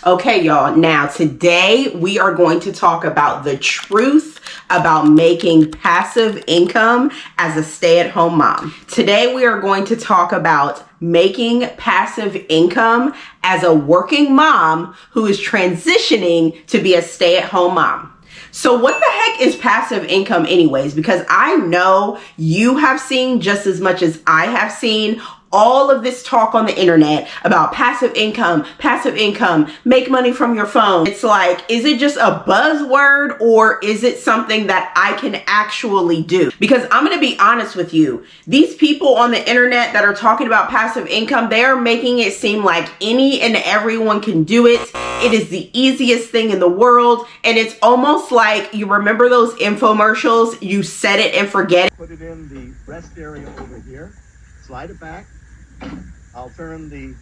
Okay, y'all, now today we are going to talk about the truth about making passive income as a stay-at-home mom. Today we are going to talk about making passive income as a working mom who is transitioning to be a stay-at-home mom. So what the heck is passive income anyways? Because I know you have seen just as much as I have seen all of this talk on the internet about passive income, make money from your phone. It's like, is it just a buzzword or is it something that I can actually do? Because I'm going to be honest with you, these people on the internet that are talking about passive income, they're making it seem like any and everyone can do it. It is the easiest thing in the world. And it's almost like, you remember those infomercials? You set it and forget it. Put it in the rest area over here. Slide it back. I'll put the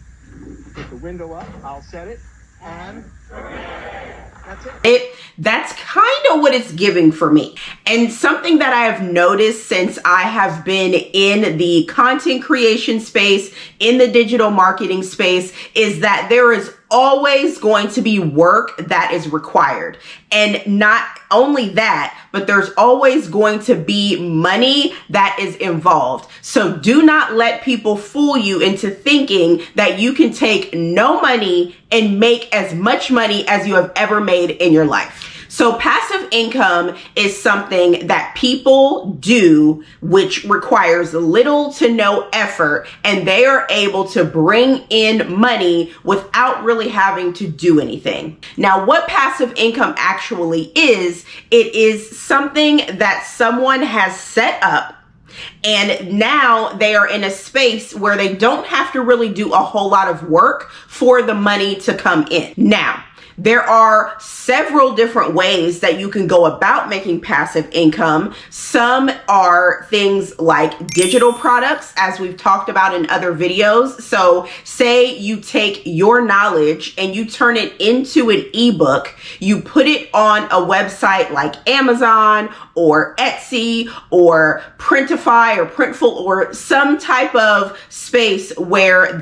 window up, I'll set it, and that's it. That's kind of what it's giving for me. And something that I have noticed since I have been in the content creation space, in the digital marketing space, is that there is always going to be work that is required. And not only that, but there's always going to be money that is involved. So do not let people fool you into thinking that you can take no money and make as much money as you have ever made in your life. So passive income is something that people do, which requires little to no effort, and they are able to bring in money without really having to do anything. Now, what passive income actually is, it is something that someone has set up, and now they are in a space where they don't have to really do a whole lot of work for the money to come in. Now, there are several different ways that you can go about making passive income. Some are things like digital products, as we've talked about in other videos. So say you take your knowledge and you turn it into an ebook, you put it on a website like Amazon or Etsy or Printify or Printful or some type of space where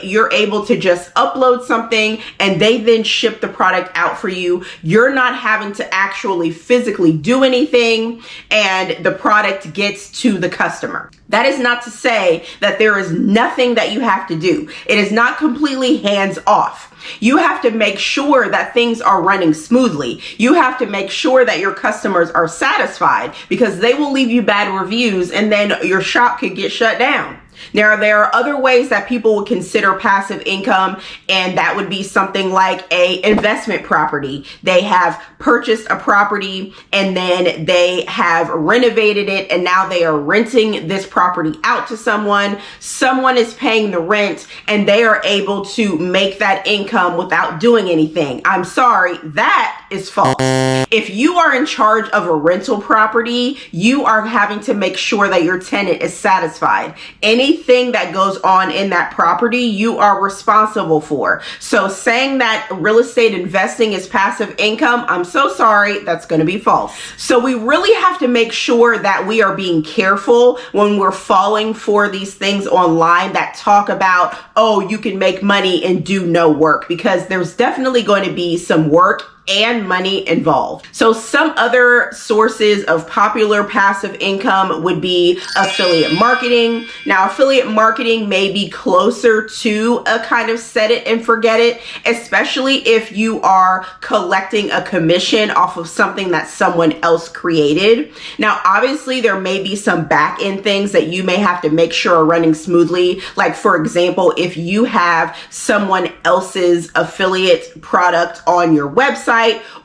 you're able to just upload something and they then ship the product out for you. You're not having to actually physically do anything and the product gets to the customer. That is not to say that there is nothing that you have to do. It is not completely hands off. You have to make sure that things are running smoothly. You have to make sure that your customers are satisfied because they will leave you bad reviews and then your shop could get shut down. Now, there are other ways that people would consider passive income, and that would be something like a investment property. They have purchased a property and then they have renovated it and now they are renting this property out to someone. Someone is paying the rent and they are able to make that income without doing anything. I'm sorry, that is false. If you are in charge of a rental property, you are having to make sure that your tenant is satisfied. Anything that goes on in that property, you are responsible for. So saying that real estate investing is passive income, I'm so sorry, that's going to be false. So we really have to make sure that we are being careful when we're falling for these things online that talk about, oh, you can make money and do no work, because there's definitely going to be some work and money involved. So some other sources of popular passive income would be affiliate marketing. Now, affiliate marketing may be closer to a kind of set it and forget it, especially if you are collecting a commission off of something that someone else created. Now, obviously, there may be some back end things that you may have to make sure are running smoothly. Like, for example, if you have someone else's affiliate product on your website,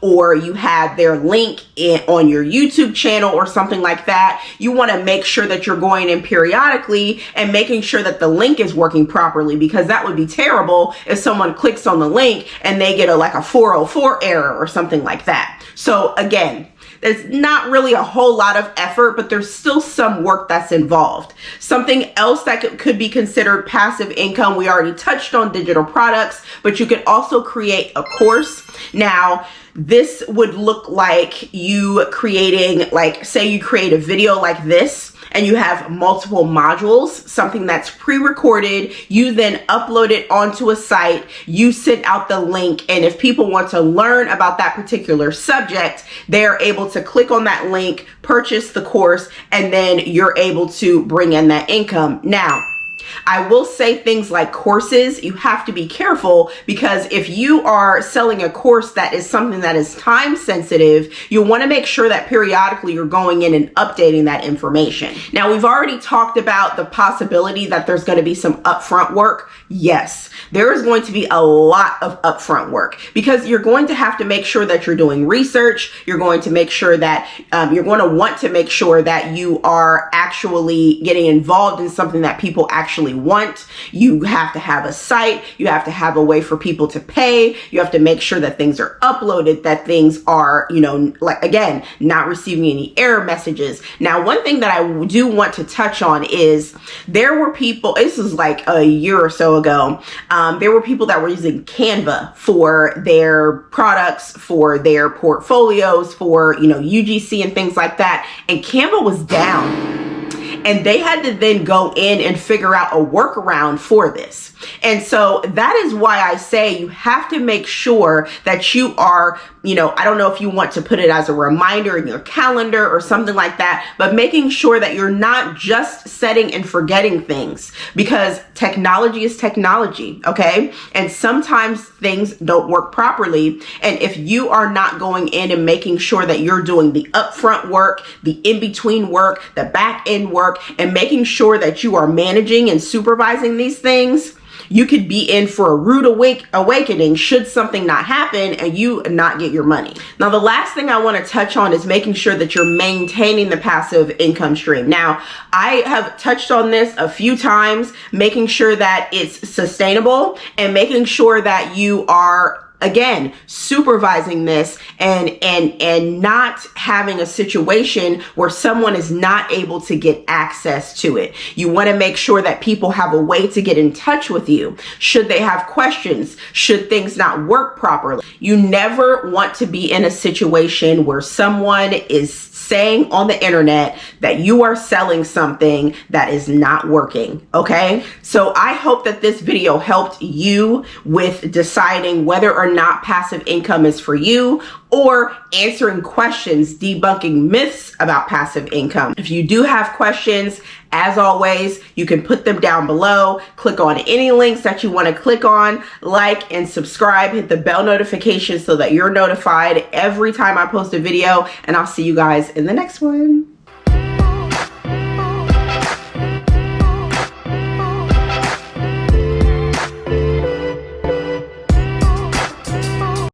or you have their link on your YouTube channel or something like that, you want to make sure that you're going in periodically and making sure that the link is working properly, because that would be terrible if someone clicks on the link and they get a 404 error or something like that. So again, there's not really a whole lot of effort, but there's still some work that's involved. Something else that could be considered passive income, we already touched on digital products, but you could also create a course. Now, this would look like you creating, say you create a video like this, and you have multiple modules, something that's pre-recorded, you then upload it onto a site, you send out the link, and if people want to learn about that particular subject, they're able to click on that link, purchase the course, and then you're able to bring in that income. Now, I will say things like courses, you have to be careful, because if you are selling a course that is something that is time sensitive, you'll want to make sure that periodically you're going in and updating that information. Now, we've already talked about the possibility that there's going to be some upfront work. Yes, there is going to be a lot of upfront work, because you're going to have to make sure that you're doing research. You're going to make sure that you're going to want to make sure that you are actually getting involved in something that people actually want. You have to have a site. You have to have a way for people to pay. You have to make sure that things are uploaded, that things are, like, again, not receiving any error messages. Now, one thing that I do want to touch on is there were people, this was like a year or so ago, there were people that were using Canva for their products, for their portfolios, for, UGC and things like that. And Canva was down. And they had to then go in and figure out a workaround for this. And so that is why I say you have to make sure that you are, I don't know if you want to put it as a reminder in your calendar or something like that, but making sure that you're not just setting and forgetting things, because technology is technology, okay? And sometimes things don't work properly. And if you are not going in and making sure that you're doing the upfront work, the in-between work, the back end work, and making sure that you are managing and supervising these things, you could be in for a rude awakening should something not happen and you not get your money. Now, the last thing I want to touch on is making sure that you're maintaining the passive income stream. Now, I have touched on this a few times, making sure that it's sustainable and making sure that you are, again, supervising this and not having a situation where someone is not able to get access to it. You want to make sure that people have a way to get in touch with you should they have questions, should things not work properly. You never want to be in a situation where someone is saying on the internet that you are selling something that is not working, okay? So I hope that this video helped you with deciding whether or not passive income is for you, or answering questions, debunking myths about passive income. If you do have questions, as always, you can put them down below. Click on any links that you want to click on, like and subscribe, hit the bell notification so that you're notified every time I post a video, and I'll see you guys in the next one.